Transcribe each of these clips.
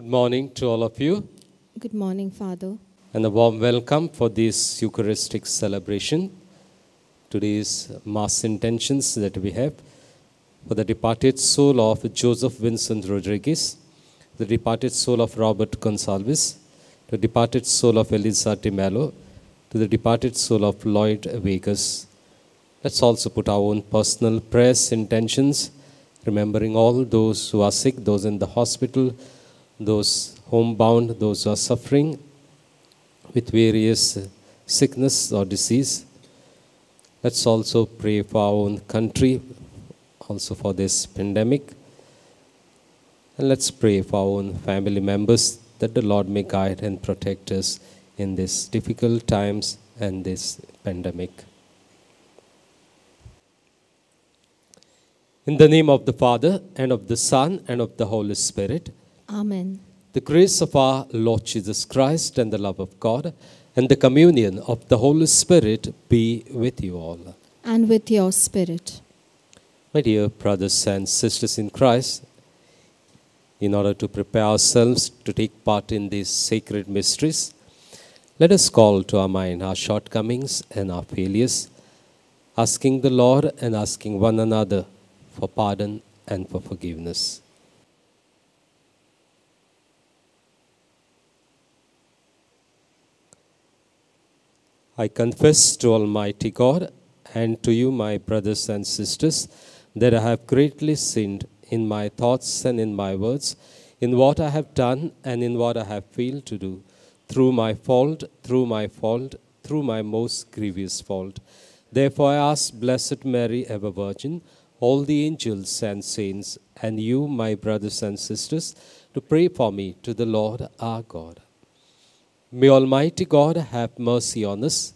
morning to all of you, Good morning, Father. and a warm welcome for this Eucharistic celebration. Today's Mass intentions that we have for the departed soul of Joseph Vincent Rodriguez, the departed soul of Robert Gonsalves, the departed soul of Elisa de Mello, to the departed soul of Lloyd Vegas. Let's also put our own personal prayers, intentions, remembering all those who are sick, those in the hospital, those homebound, those who are suffering with various sickness or disease. Let's also pray for our own country, also for this pandemic. And let's pray for our own family members that the Lord may guide and protect us in these difficult times and this pandemic. In the name of the Father, and of the Son, and of the Holy Spirit, Amen. the grace of our Lord Jesus Christ and the love of God and the communion of the Holy Spirit be with you all. And with your spirit. My dear brothers and sisters in Christ, in order to prepare ourselves to take part in these sacred mysteries, let us call to our mind our shortcomings and our failures, asking the Lord and asking one another for pardon and for forgiveness. I confess to Almighty God and to you, my brothers and sisters, that I have greatly sinned in my thoughts and in my words, in what I have done and in what I have failed to do, through my fault, through my most grievous fault. Therefore I ask Blessed Mary, ever Virgin, all the angels and saints, and you, my brothers and sisters, to pray for me to the Lord our God. May Almighty God have mercy on us,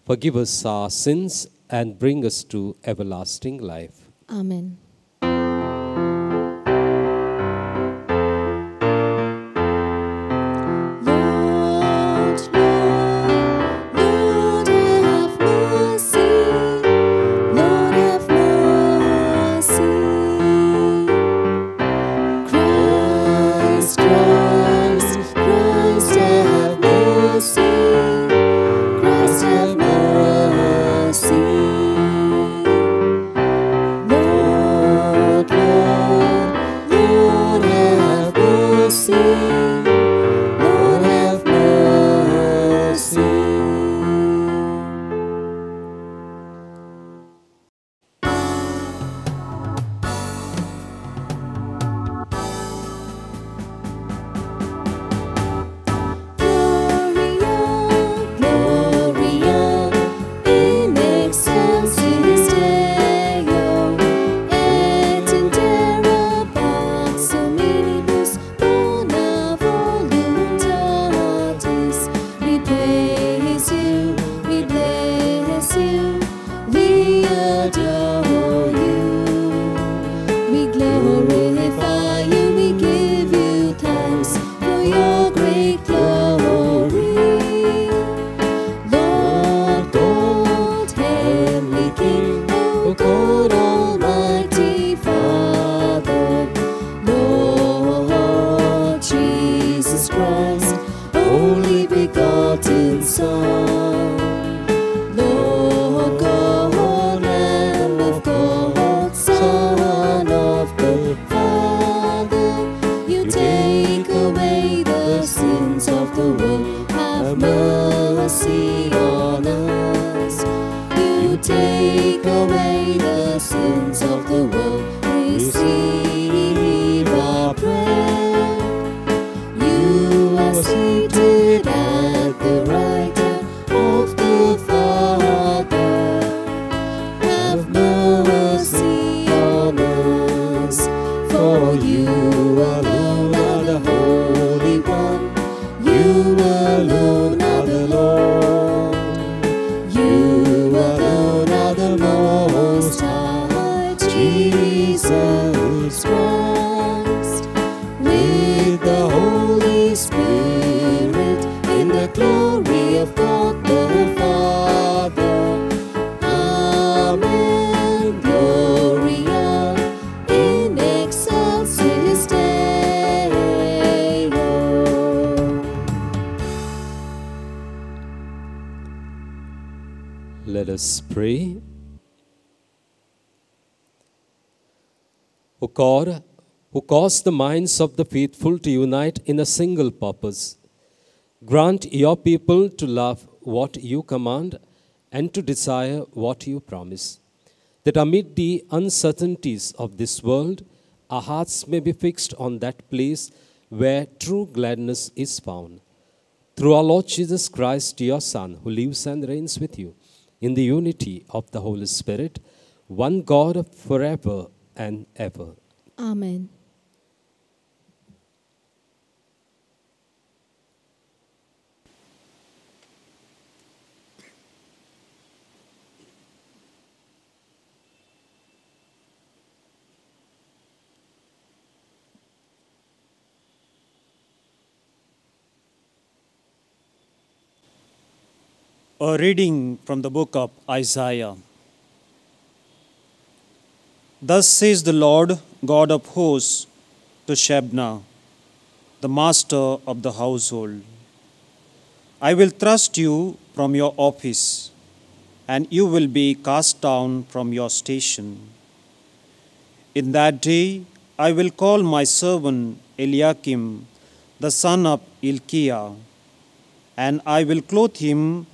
forgive us our sins, and bring us to everlasting life. Amen. Gloria in excelsis Deo. us pray. O God, who caused the minds of the faithful to unite in a single purpose, grant your people to love what you command and to desire what you promise, that amid the uncertainties of this world, our hearts may be fixed on that place where true gladness is found. Through our Lord Jesus Christ, your Son, who lives and reigns with you in the unity of the Holy Spirit, one God forever and ever. Amen. A reading from the book of Isaiah. Thus says the Lord God of hosts to Shebna, the master of the household, I will thrust you from your office, and you will be cast down from your station. In that day I will call my servant Eliakim, the son of Hilkiah, and I will clothe him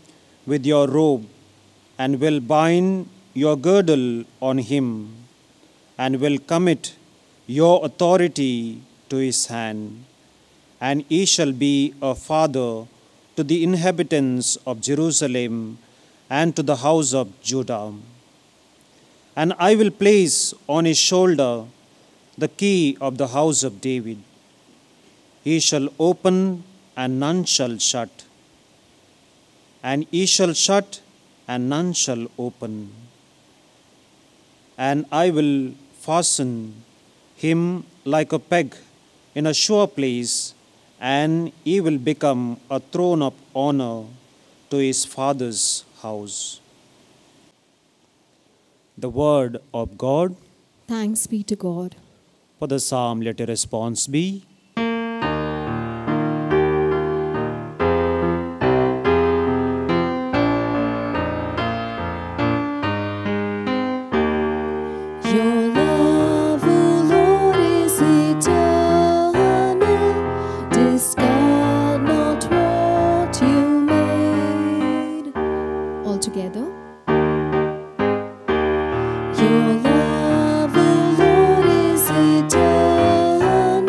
with your robe, and will bind your girdle on him, and will commit your authority to his hand. And he shall be a father to the inhabitants of Jerusalem and to the house of Judah. And I will place on his shoulder the key of the house of David. He shall open, and none shall shut, and he shall shut, and none shall open. And I will fasten him like a peg in a sure place, and he will become a throne of honor to his father's house. The word of God. Thanks be to God. For the psalm, let a response be, Your love, O Lord, is eternal. Discard not what you made. All together. Your love, O Lord, is eternal.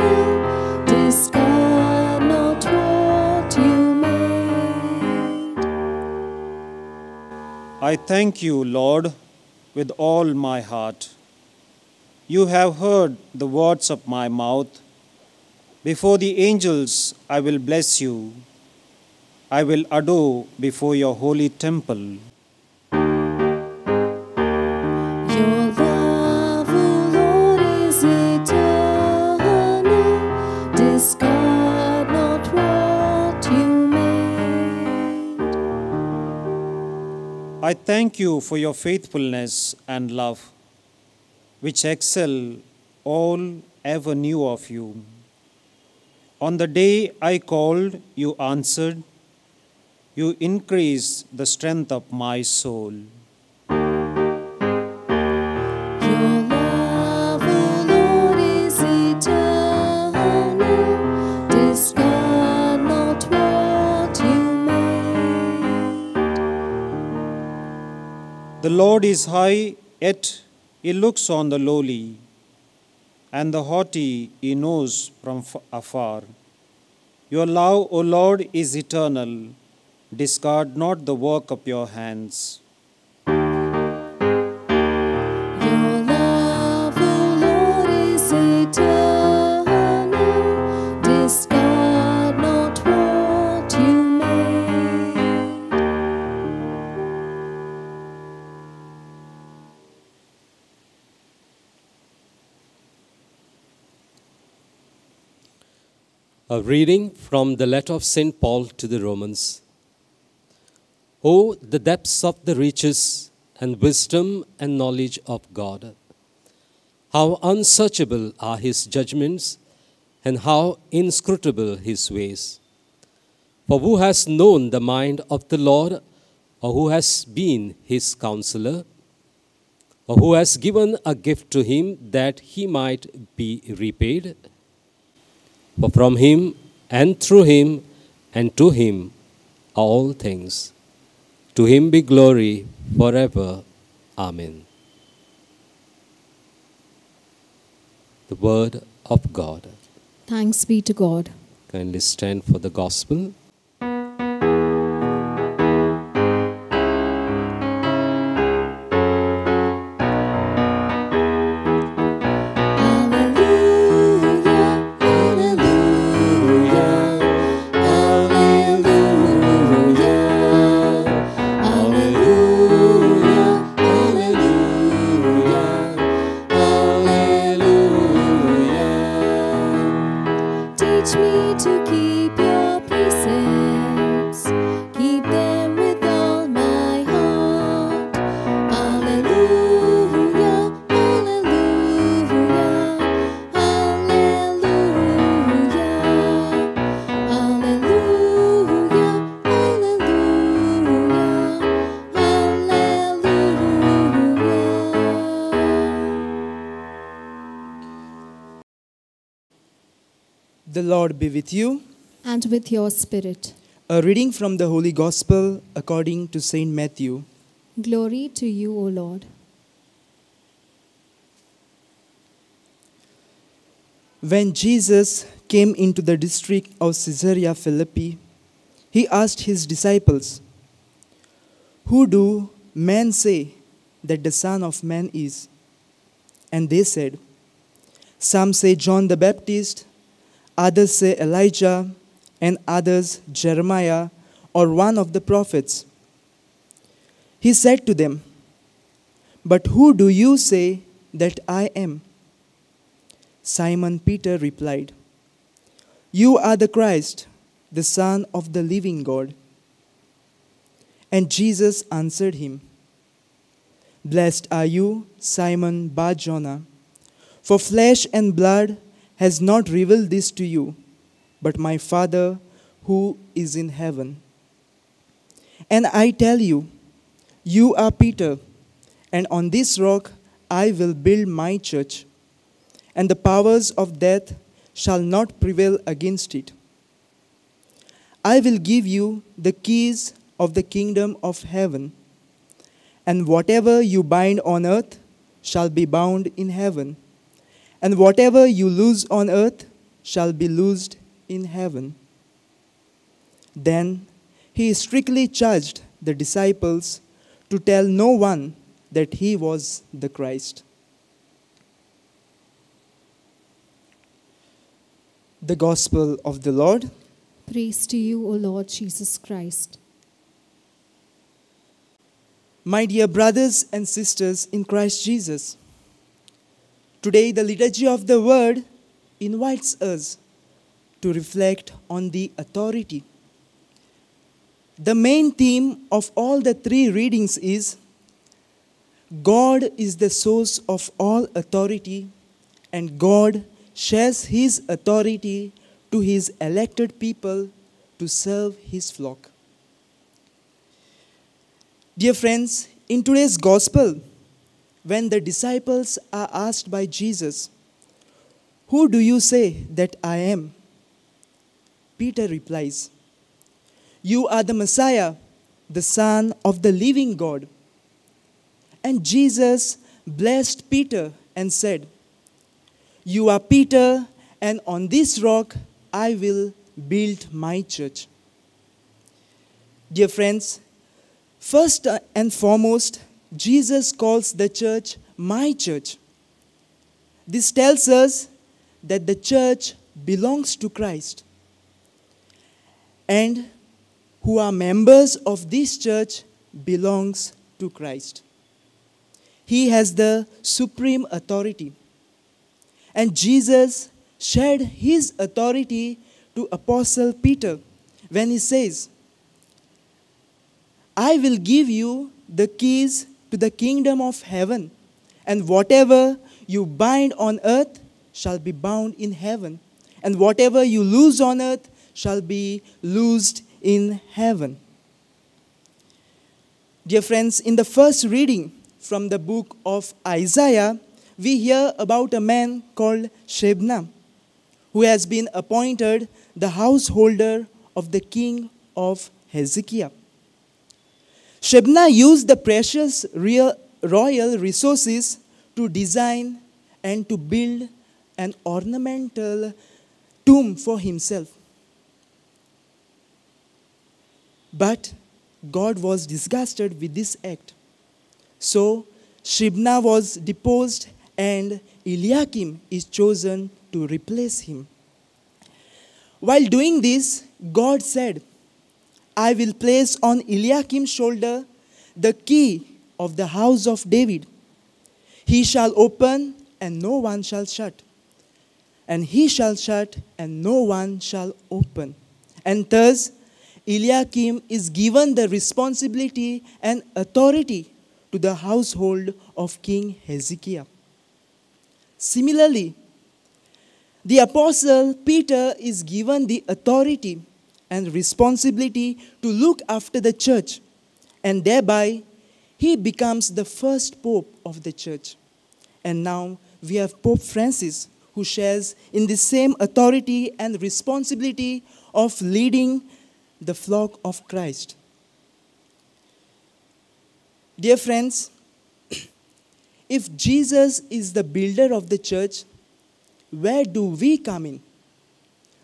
Discard not what you made. I thank you, Lord, with all my heart. You have heard the words of my mouth. Before the angels I will bless you. I will adore before your holy temple. Your love, O Lord, is eternal. Discard not what you made. I thank you for your faithfulness and love, which excel all ever knew of you. On the day I called, you answered. You increased the strength of my soul. Your love, O Lord, is eternal. Discard not what you made. The Lord is high, yet he looks on the lowly, and the haughty he knows from afar. Your love, O Lord, is eternal. Discard not the work of your hands. Your love, O Lord, is eternal. Discard not what you made. A reading from the letter of St. Paul to the Romans. Oh, the depths of the riches and wisdom and knowledge of God! How unsearchable are his judgments, and how inscrutable his ways! For who has known the mind of the Lord, or who has been his counselor, or who has given a gift to him that he might be repaid? For from him and through him and to him are all things. To him be glory forever. Amen. The word of God. Thanks be to God. Kindly stand for the gospel. Teach me to keep your precepts, keep them with all my heart. Alleluia, alleluia, alleluia, alleluia, alleluia. The Lord be with you. And with your spirit. A reading from the Holy Gospel according to Saint Matthew. Glory to you, O Lord. When Jesus came into the district of Caesarea Philippi, he asked his disciples, "Who do men say that the Son of Man is?" And they said, "Some say John the Baptist, others say Elijah, and others Jeremiah or one of the prophets." He said to them, "But who do you say that I am?" Simon Peter replied, "You are the Christ, the Son of the living God." And Jesus answered him, "Blessed are you, Simon Bar-Jonah, for flesh and blood has not revealed this to you, but my Father who is in heaven. And I tell you, you are Peter, and on this rock I will build my church, and the powers of death shall not prevail against it. I will give you the keys of the kingdom of heaven, and whatever you bind on earth shall be bound in heaven, and whatever you loose on earth shall be loosed in heaven." Then he strictly charged the disciples to tell no one that he was the Christ. The Gospel of the Lord. Praise to you, O Lord Jesus Christ. My dear brothers and sisters in Christ Jesus, today the liturgy of the Word invites us to reflect on the authority. The main theme of all the three readings is God is the source of all authority, and God shares his authority to his elected people to serve his flock. Dear friends, in today's Gospel, when the disciples are asked by Jesus, "Who do you say that I am?" Peter replies, "You are the Messiah, the Son of the living God." And Jesus blessed Peter and said, "You are Peter, and on this rock I will build my church." Dear friends, first and foremost, Jesus calls the church my church. This tells us that the church belongs to Christ, and who are members of this church belongs to Christ. He has the supreme authority. And Jesus shared his authority to Apostle Peter when he says, "I will give you the keys to the kingdom of heaven, and whatever you bind on earth shall be bound in heaven, and whatever you loose on earth shall be loosed in heaven." Dear friends, in the first reading from the book of Isaiah, we hear about a man called Shebna, who has been appointed the householder of the king of Hezekiah. Shebna used the precious royal resources to design and to build an ornamental tomb for himself. But God was disgusted with this act. So Shebna was deposed and Eliakim is chosen to replace him. While doing this, God said, I will place on Eliakim's shoulder the key of the house of David. He shall open and no one shall shut. And he shall shut and no one shall open. And thus, Eliakim is given the responsibility and authority to the household of King Hezekiah. Similarly, the apostle Peter is given the authority and responsibility to look after the church, and thereby he becomes the first pope of the church. And now we have Pope Francis, who shares in the same authority and responsibility of leading the flock of Christ. Dear friends, if Jesus is the builder of the church, where do we come in?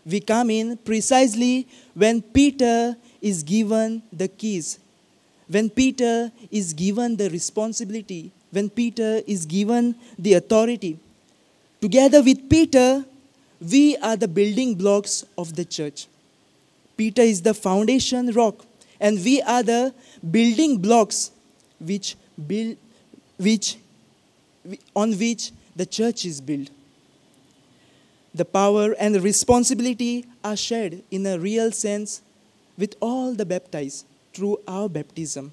We come in precisely when Peter is given the keys, when Peter is given the responsibility, when Peter is given the authority. Together with Peter, we are the building blocks of the church. Peter is the foundation rock, and we are the building blocks on which the church is built. The power and the responsibility are shared in a real sense with all the baptized through our baptism.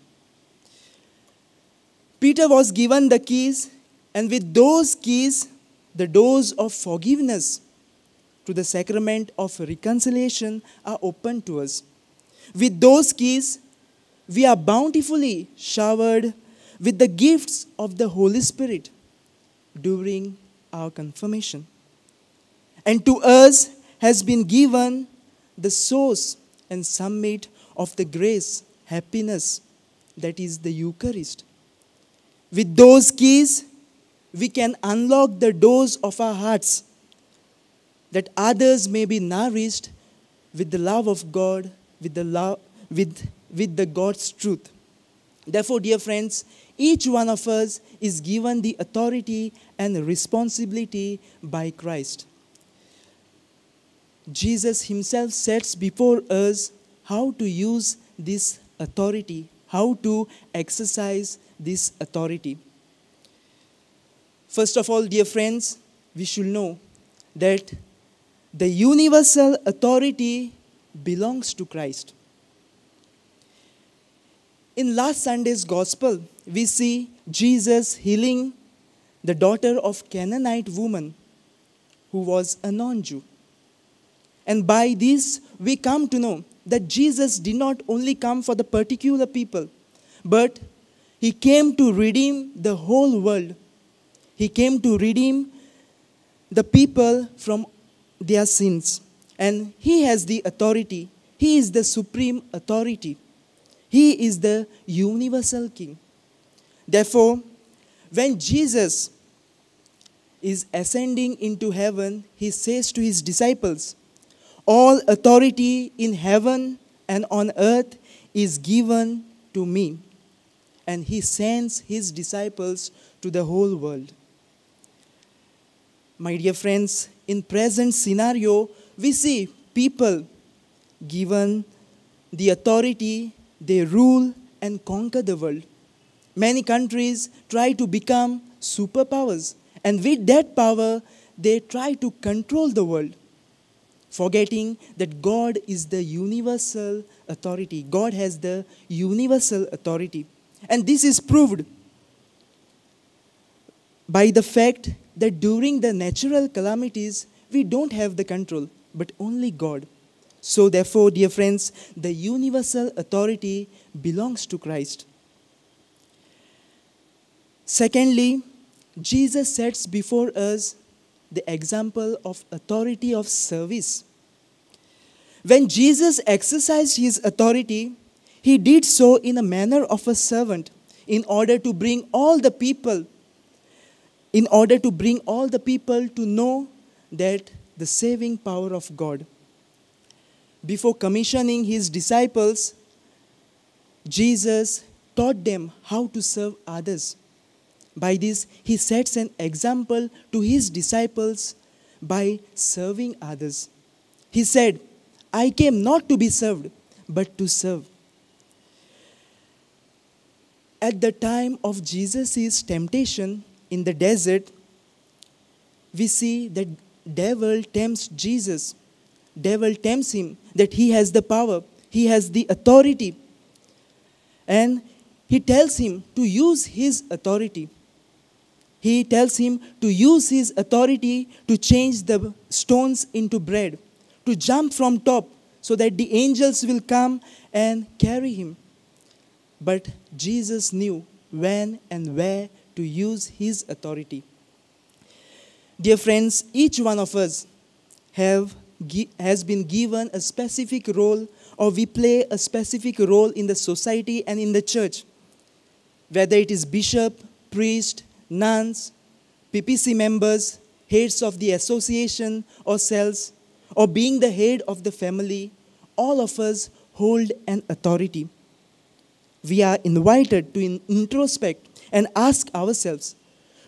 Peter was given the keys, and with those keys, the doors of forgiveness to the sacrament of reconciliation are open to us. With those keys, we are bountifully showered with the gifts of the Holy Spirit during our confirmation. And to us has been given the source and summit of the grace, happiness, that is the Eucharist. With those keys, we can unlock the doors of our hearts, that others may be nourished with the love of God, with the God's truth. Therefore, dear friends, each one of us is given the authority and responsibility by Christ. Jesus himself sets before us how to use this authority, how to exercise this authority. First of all, dear friends, we should know that the universal authority belongs to Christ. In last Sunday's Gospel, we see Jesus healing the daughter of Canaanite woman who was a non-Jew. And by this, we come to know that Jesus did not only come for the particular people, but he came to redeem the whole world. He came to redeem the people from their sins. And he has the authority. He is the supreme authority. He is the universal king. Therefore, when Jesus is ascending into heaven, he says to his disciples, all authority in heaven and on earth is given to me. And he sends his disciples to the whole world. My dear friends, in present scenario, we see people given the authority, they rule and conquer the world. Many countries try to become superpowers, and with that power, they try to control the world, forgetting that God is the universal authority. God has the universal authority. And this is proved by the fact that during the natural calamities, we don't have the control, but only God. So therefore, dear friends, the universal authority belongs to Christ. Secondly, Jesus sets before us the example of authority of service. When Jesus exercised his authority, he did so in a manner of a servant in order to bring all the people to know that the saving power of God. Before commissioning his disciples, Jesus taught them how to serve others. By this, he sets an example to his disciples by serving others. He said, "I came not to be served, but to serve." At the time of Jesus' temptation in the desert, we see that devil tempts Jesus. Devil tempts him that he has the power, he has the authority. And he tells him to use his authority. He tells him to use his authority to change the stones into bread, to jump from top so that the angels will come and carry him. But Jesus knew when and where to use his authority. Dear friends, each one of us has been given a specific role, or we play a specific role in the society and in the church. Whether it is bishop, priest, nuns, PPC members, heads of the association or cells, or being the head of the family, all of us hold an authority. We are invited to introspect and ask ourselves,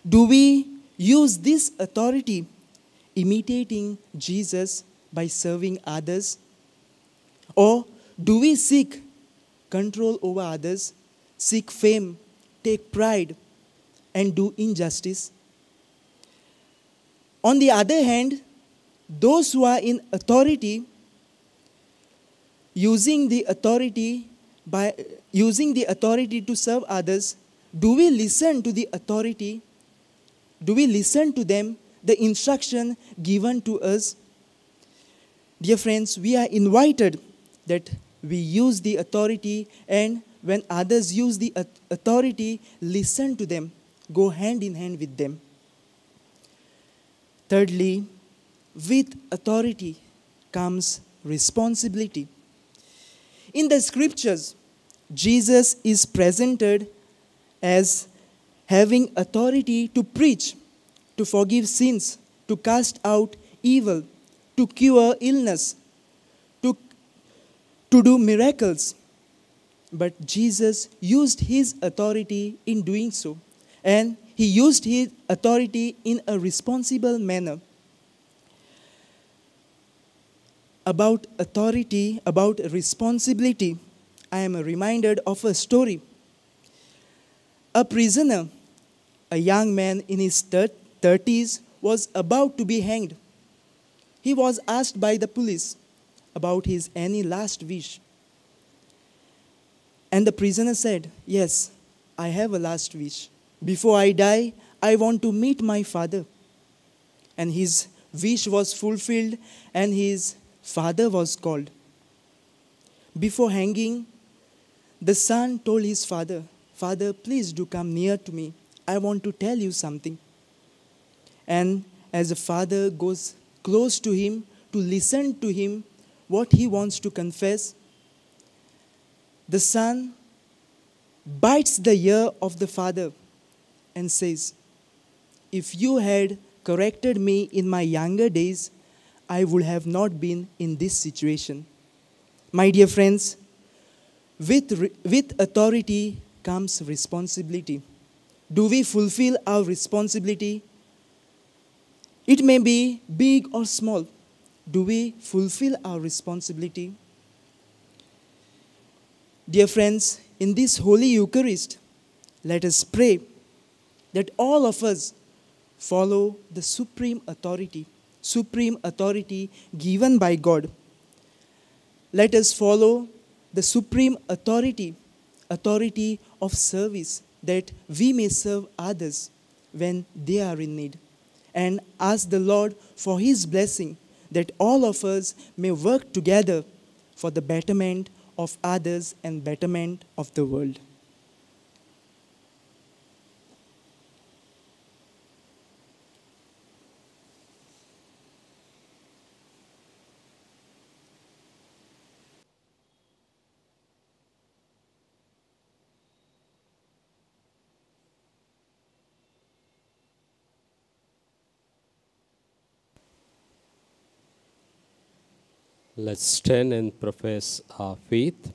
do we use this authority imitating Jesus by serving others? Or do we seek control over others, seek fame, take pride, and do injustice? On the other hand, those who are in authority, using the authority to serve others, do we listen to the authority? Do we listen to them, the instruction given to us? Dear friends, we are invited that we use the authority, and when others use the authority, listen to them, go hand in hand with them. Thirdly, with authority comes responsibility. In the scriptures, Jesus is presented as having authority to preach, to forgive sins, to cast out evil, to cure illness, to do miracles. But Jesus used his authority in doing so, and he used his authority in a responsible manner. About authority, about responsibility, I am reminded of a story. A prisoner, a young man in his 30s, was about to be hanged. He was asked by the police about his any last wish. And the prisoner said, "Yes, I have a last wish. Before I die, I want to meet my father." And his wish was fulfilled, and his father was called. Before hanging, the son told his father, "Father, please do come near to me. I want to tell you something." And as the father goes close to him to listen to him, what he wants to confess, the son bites the ear of the father and says, "If you had corrected me in my younger days, I would have not been in this situation." My dear friends, with authority comes responsibility. Do we fulfill our responsibility? It may be big or small. Do we fulfill our responsibility? Dear friends, in this Holy Eucharist, let us pray that all of us follow the supreme authority given by God. Let us follow the supreme authority of service, that we may serve others when they are in need. And ask the Lord for his blessing, that all of us may work together for the betterment of others and betterment of the world. Let's stand and profess our faith.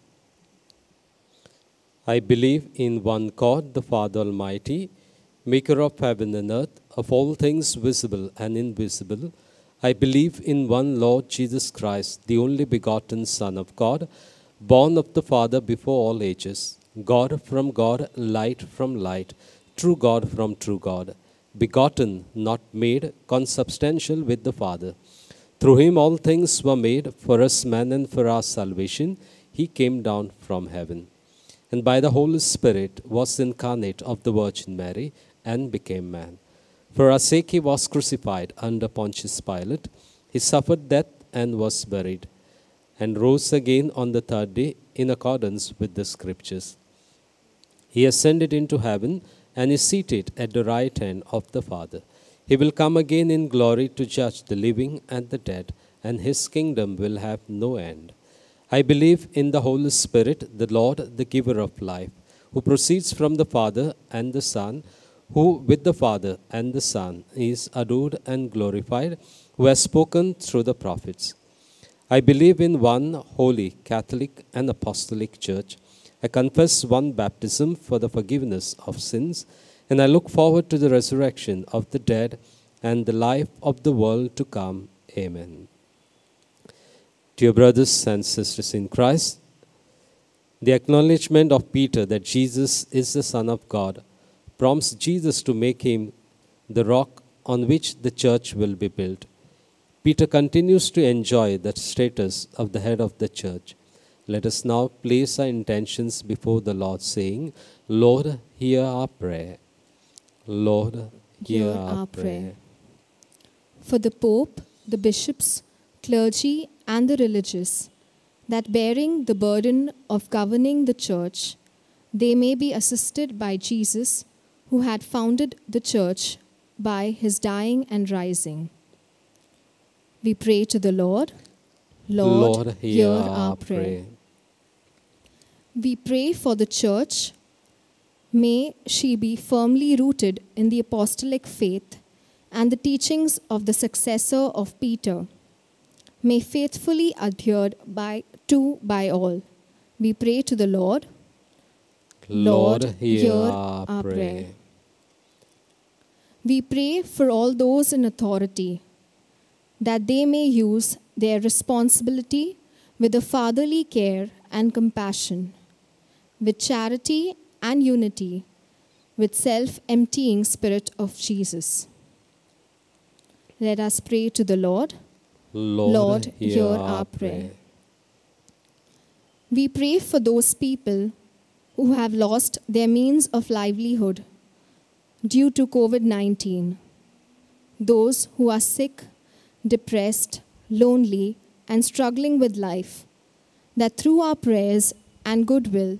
I believe in one God, the Father Almighty, maker of heaven and earth, of all things visible and invisible. I believe in one Lord Jesus Christ, the only begotten Son of God, born of the Father before all ages, God from God, light from light, true God from true God, begotten, not made, consubstantial with the Father. Through him all things were made, for us man and for our salvation. He came down from heaven, and by the Holy Spirit was incarnate of the Virgin Mary, and became man. For our sake he was crucified under Pontius Pilate. He suffered death and was buried, and rose again on the third day in accordance with the Scriptures. He ascended into heaven and is seated at the right hand of the Father. He will come again in glory to judge the living and the dead, and his kingdom will have no end. I believe in the Holy Spirit, the Lord, the giver of life, who proceeds from the Father and the Son, who with the Father and the Son is adored and glorified, who has spoken through the prophets. I believe in one holy, Catholic, and Apostolic Church. I confess one baptism for the forgiveness of sins, and I look forward to the resurrection of the dead and the life of the world to come. Amen. Dear brothers and sisters in Christ, the acknowledgement of Peter that Jesus is the Son of God prompts Jesus to make him the rock on which the church will be built. Peter continues to enjoy the status of the head of the church. Let us now place our intentions before the Lord, saying, Lord, hear our prayer. Lord, hear our prayer. For the Pope, the bishops, clergy, and the religious, that bearing the burden of governing the church, they may be assisted by Jesus, who had founded the church by his dying and rising. We pray to the Lord. Lord, hear our prayer. We pray for the church. May she be firmly rooted in the apostolic faith and the teachings of the successor of Peter. May faithfully adhered by all. We pray to the Lord. Lord, hear our prayer. We pray for all those in authority, that they may use their responsibility with a fatherly care and compassion, with charity and unity, with self-emptying spirit of Jesus. Let us pray to the Lord. Lord, hear our prayer. We pray for those people who have lost their means of livelihood due to COVID-19, those who are sick, depressed, lonely, and struggling with life, that through our prayers and goodwill,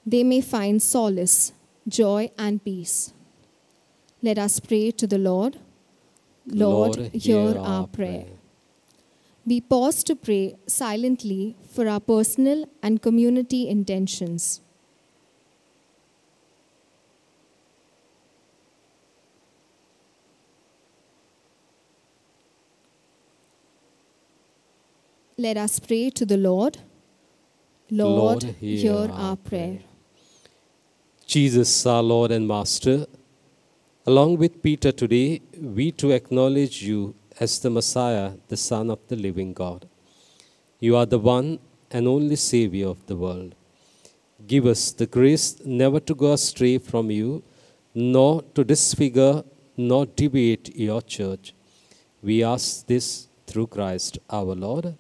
they may find solace, joy, and peace. Let us pray to the Lord. Lord, hear our prayer. We pause to pray silently for our personal and community intentions. Let us pray to the Lord. Lord, hear our prayer. Jesus, our Lord and Master, along with Peter today, we too acknowledge you as the Messiah, the Son of the living God. You are the one and only Savior of the world. Give us the grace never to go astray from you, nor to disfigure nor deviate your church. We ask this through Christ our Lord.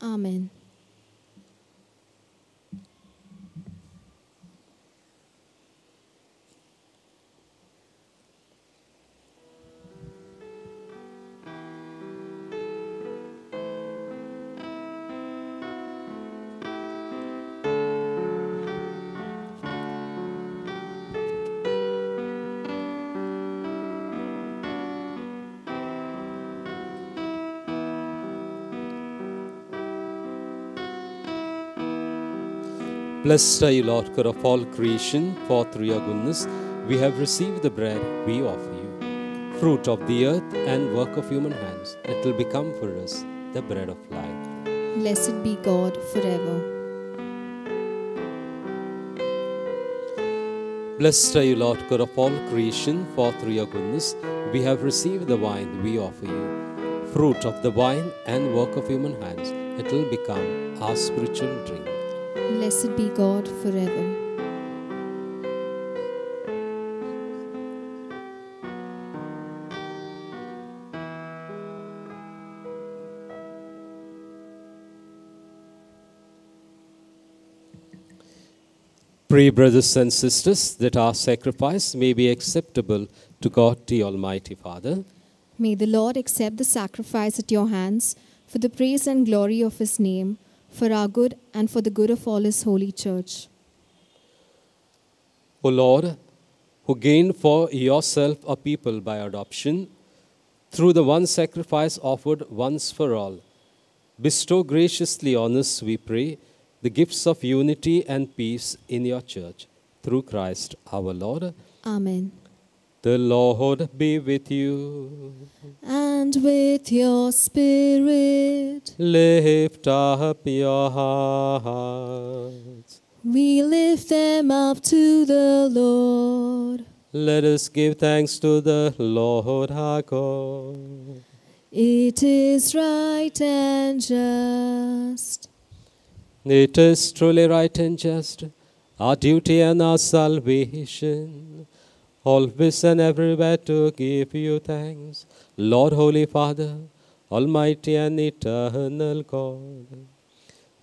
Amen. Blessed are you, Lord God of all creation, for through your goodness we have received the bread we offer you, fruit of the earth and work of human hands, that will become for us the bread of life. Blessed be God forever. Blessed are you, Lord God of all creation, for through your goodness we have received the wine we offer you, fruit of the vine and work of human hands. It will become our spiritual drink. Blessed be God forever. Pray, brothers and sisters, that our sacrifice may be acceptable to God, the Almighty Father. May the Lord accept the sacrifice at your hands for the praise and glory of his name, for our good and for the good of all his holy church. O Lord, who gained for yourself a people by adoption, through the one sacrifice offered once for all, bestow graciously on us, we pray, the gifts of unity and peace in your church, through Christ our Lord. Amen. The Lord be with you. And with your spirit, Lift up your hearts. we lift them up to the Lord. Let us give thanks to the Lord our God. It is right and just. It is truly right and just, our duty and our salvation, always and everywhere to give you thanks, Lord, Holy Father, Almighty and eternal God.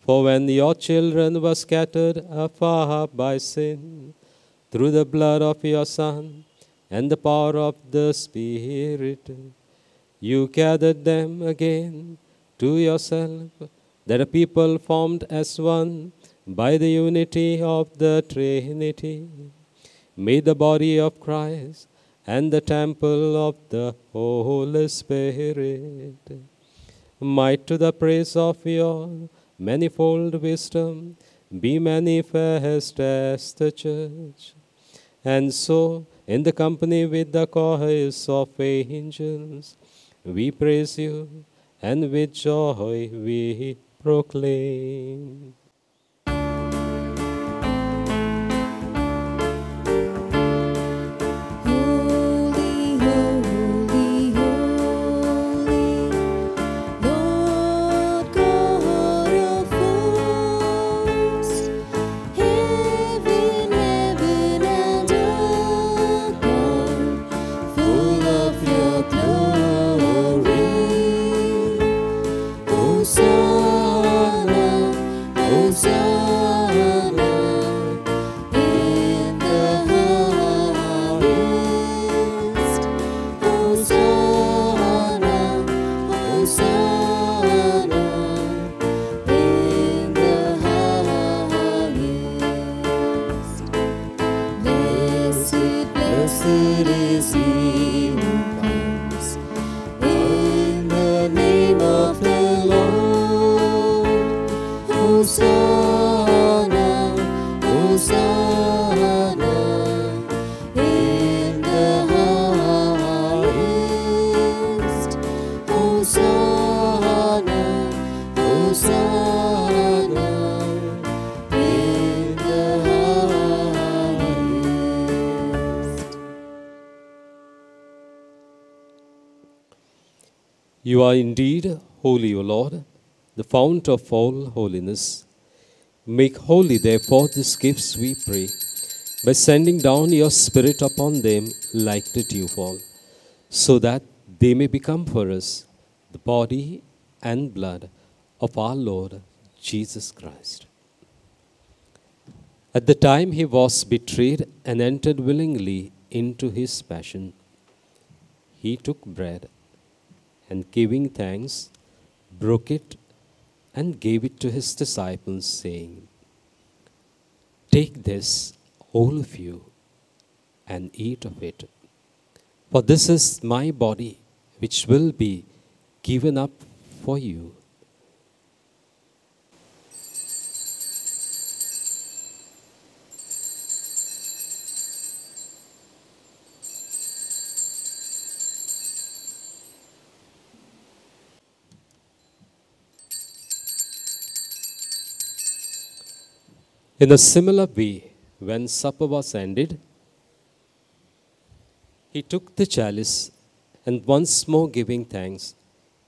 For when your children were scattered afar by sin, through the blood of your Son and the power of the Spirit, you gathered them again to yourself, that a people formed as one by the unity of the Trinity, made the body of Christ and the temple of the Holy Spirit, might to the praise of your manifold wisdom be manifest as the church. And so, in the company with the chorus of angels, we praise you, and with joy we proclaim. Holy, holy, holy, Lord God of hosts, heaven, heaven and earth are full of your glory. Hosanna, Hosanna, in the highest. Hosanna, Hosanna, in the highest. Blessed, blessed is he who comes in the name of the Lord. Hosanna, Hosanna, in the highest. Hosanna, Hosanna, in the highest. You are indeed holy, O Lord, the fount of all holiness. Make holy, therefore, these gifts, we pray, by sending down your Spirit upon them like the dewfall, so that they may become for us the body and blood of our Lord Jesus Christ. At the time he was betrayed and entered willingly into his passion, he took bread and, giving thanks, broke it and gave it to his disciples, saying, "Take this, all of you, and eat of it. For this is my body, which will be given up for you." In a similar way, when supper was ended, he took the chalice and once more giving thanks,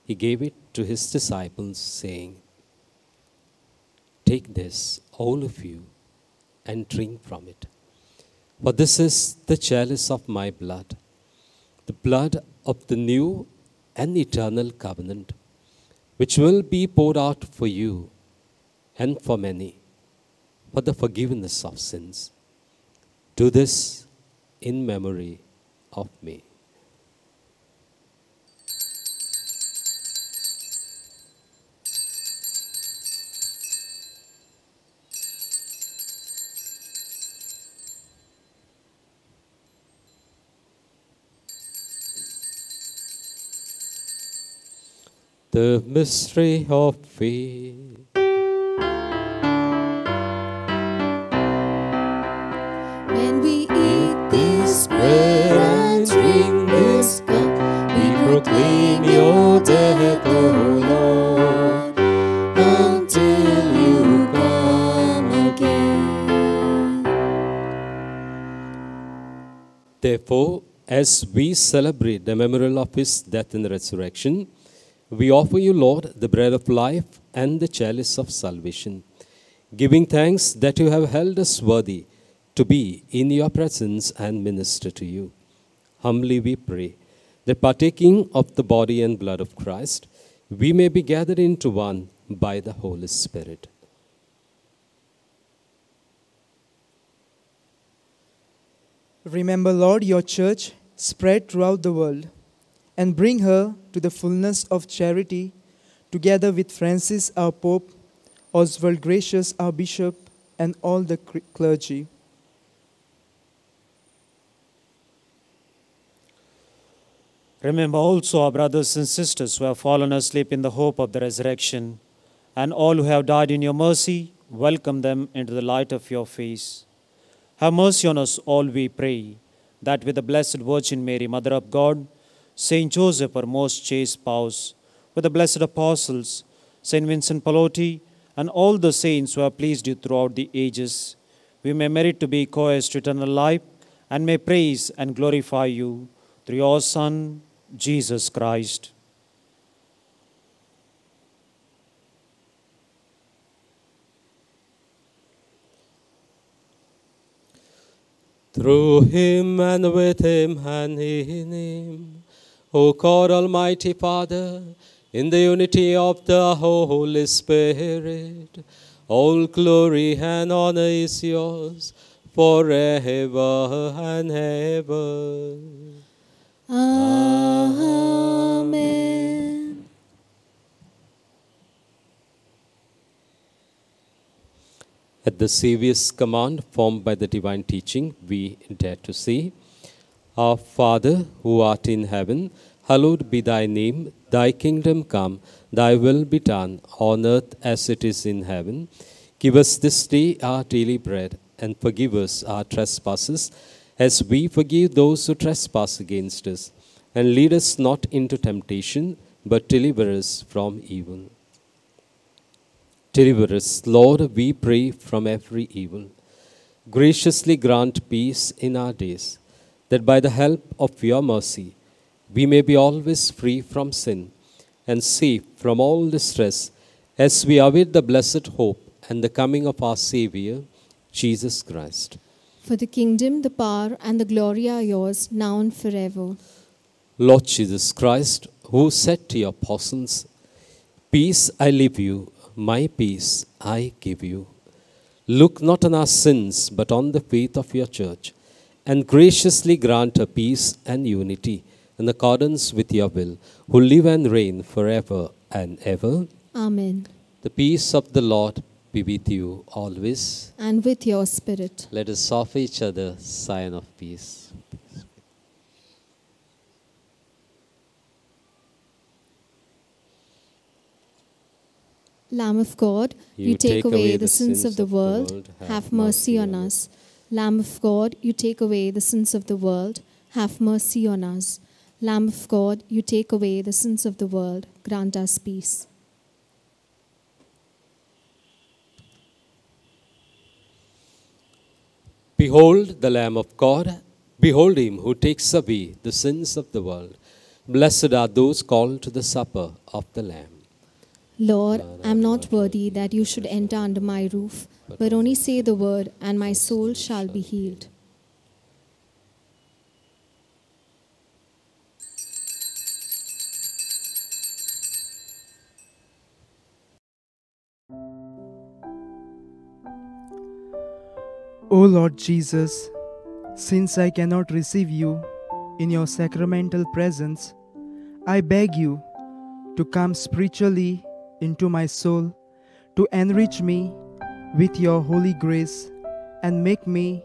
he gave it to his disciples, saying, "Take this, all of you, and drink from it. For this is the chalice of my blood, the blood of the new and eternal covenant, which will be poured out for you and for many for the forgiveness of sins. Do this in memory of me." The mystery of faith. When we eat this bread and drink this cup, we proclaim your death, O Lord, until you come again. Therefore, as we celebrate the memorial of his death and resurrection, we offer you, Lord, the bread of life and the chalice of salvation, giving thanks that you have held us worthy to be in your presence and minister to you. Humbly we pray that partaking of the body and blood of Christ, we may be gathered into one by the Holy Spirit. Remember, Lord, your church spread throughout the world, and bring her to the fullness of charity, together with Francis, our Pope, Oswald Gracious, our Bishop, and all the clergy. Remember also our brothers and sisters who have fallen asleep in the hope of the resurrection, and all who have died in your mercy, welcome them into the light of your face. Have mercy on us all, we pray, that with the Blessed Virgin Mary, Mother of God, Saint Joseph, our most chaste spouse, with the blessed apostles, Saint Vincent Pallotti, and all the saints who have pleased you throughout the ages, we may merit to be co-heirs to eternal life, and may praise and glorify you through your Son, Jesus Christ. Through him and with him and in him, O God, Almighty Father, in the unity of the Holy Spirit, all glory and honor is yours forever and ever. Amen. At the Saviour's command, formed by the divine teaching, we dare to say, Our Father, who art in heaven, hallowed be thy name. Thy kingdom come, thy will be done, on earth as it is in heaven. Give us this day our daily bread, and forgive us our trespasses, as we forgive those who trespass against us. And lead us not into temptation, but deliver us from evil. Deliver us, Lord, we pray, from every evil. Graciously grant peace in our days, that by the help of your mercy, we may be always free from sin and safe from all distress, as we await the blessed hope and the coming of our Savior, Jesus Christ. For the kingdom, the power, and the glory are yours, now and forever. Lord Jesus Christ, who said to your apostles, Peace I leave you, my peace I give you. Look not on our sins, but on the faith of your church, and graciously grant her peace and unity in accordance with your will, who live and reign forever and ever. Amen. The peace of the Lord be with you always. And with your spirit. Let us offer each other sign of peace. Lamb of God, you take away the sins of the world, have mercy on us. Lamb of God, you take away the sins of the world, have mercy on us. Lamb of God, you take away the sins of the world, grant us peace. Behold the Lamb of God. Behold him who takes away the sins of the world. Blessed are those called to the supper of the Lamb. Lord, I am not worthy that you should enter under my roof, but only say the word, and my soul shall be healed. O Lord Jesus, since I cannot receive you in your sacramental presence, I beg you to come spiritually into my soul, to enrich me with your holy grace and make me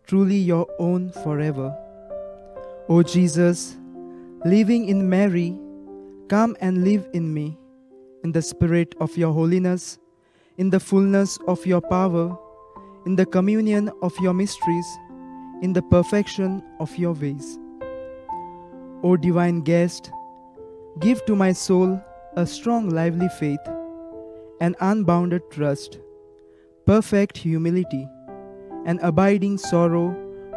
truly your own forever. O Jesus, living in Mary, come and live in me, in the spirit of your holiness, in the fullness of your power, in the communion of your mysteries, in the perfection of your ways. O divine guest, give to my soul a strong lively faith, an unbounded trust, perfect humility, an abiding sorrow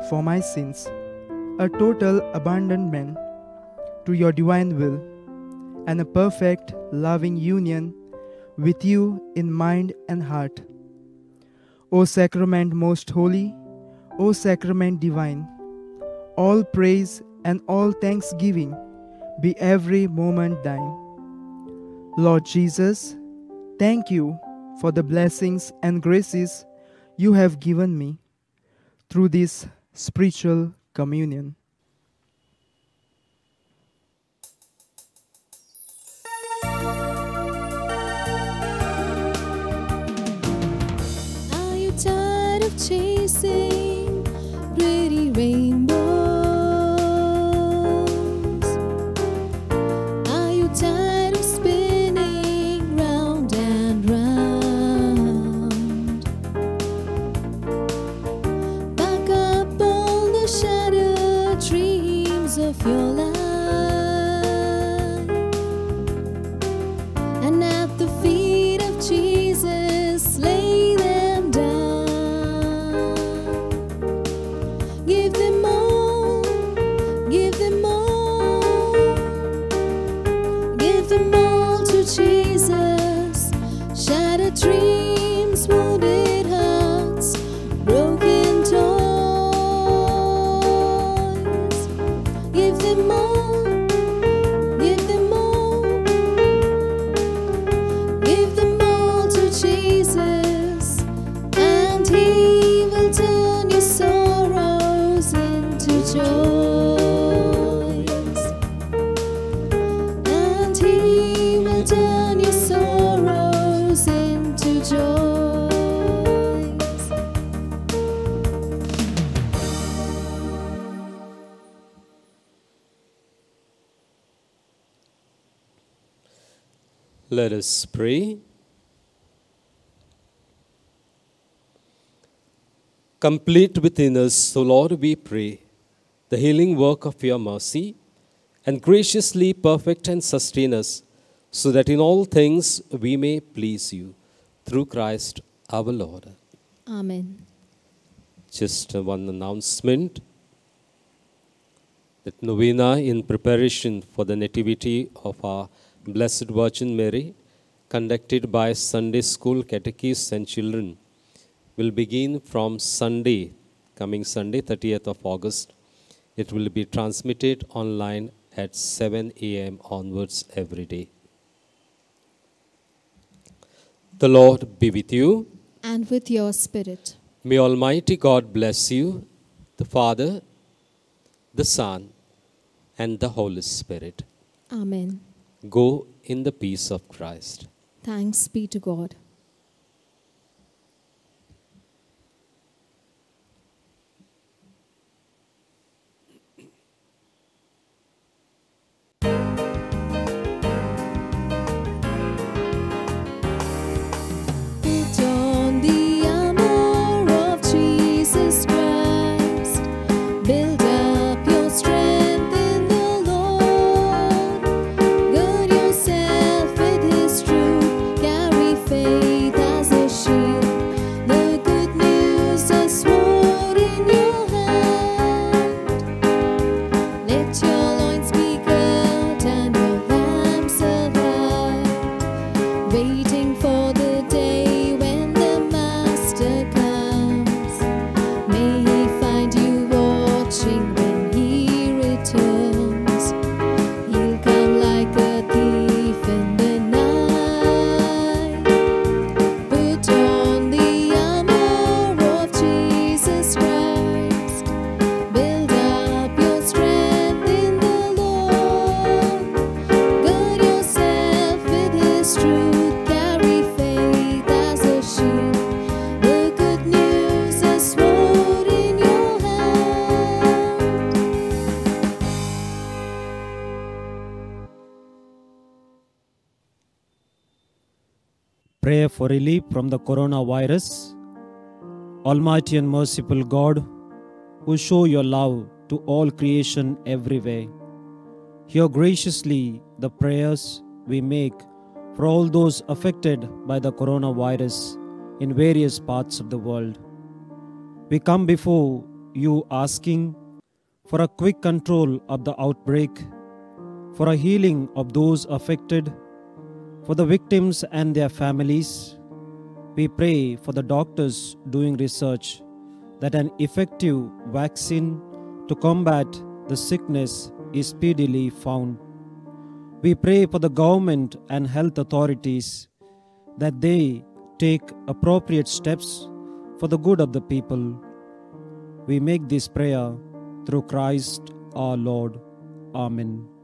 for my sins, a total abandonment to your divine will, and a perfect loving union with you in mind and heart. O sacrament most holy, O sacrament divine, all praise and all thanksgiving be every moment thine. Lord Jesus, thank you for the blessings and graces you have given me through this spiritual communion. Tired of chasing pretty rainbows? Are you tired of spinning round and round? Back up all the shattered dreams of your life, and at the feet of Jesus lay them down. Give them all, give them all, give them all to Jesus. Shattered dreams, wounded hearts, broken toys. Give them all, give them all, give them all to Jesus, and He will turn your sorrows into joys. And He will turn your sorrows into joys. Let us pray. Complete within us, O Lord, we pray, the healing work of your mercy, and graciously perfect and sustain us, so that in all things we may please you, through Christ our Lord. Amen. Just one announcement, that novena in preparation for the Nativity of our Blessed Virgin Mary, conducted by Sunday School catechists and children, will begin from Sunday, coming Sunday, 30th of August. It will be transmitted online at 7 a.m. onwards every day. The Lord be with you. And with your spirit. May Almighty God bless you, the Father, the Son, and the Holy Spirit. Amen. Go in the peace of Christ. Thanks be to God. Put on the armor of Jesus Christ. Build up your strength in the Lord. Gird yourself with His truth. Carry faith Prayer for relief from the coronavirus. Almighty and merciful God, who show your love to all creation everywhere, hear graciously the prayers we make for all those affected by the coronavirus in various parts of the world. We come before you asking for a quick control of the outbreak, for a healing of those affected, for the victims and their families. We pray for the doctors doing research that an effective vaccine to combat the sickness is speedily found. We pray for the government and health authorities that they take appropriate steps for the good of the people. We make this prayer through Christ our Lord. Amen.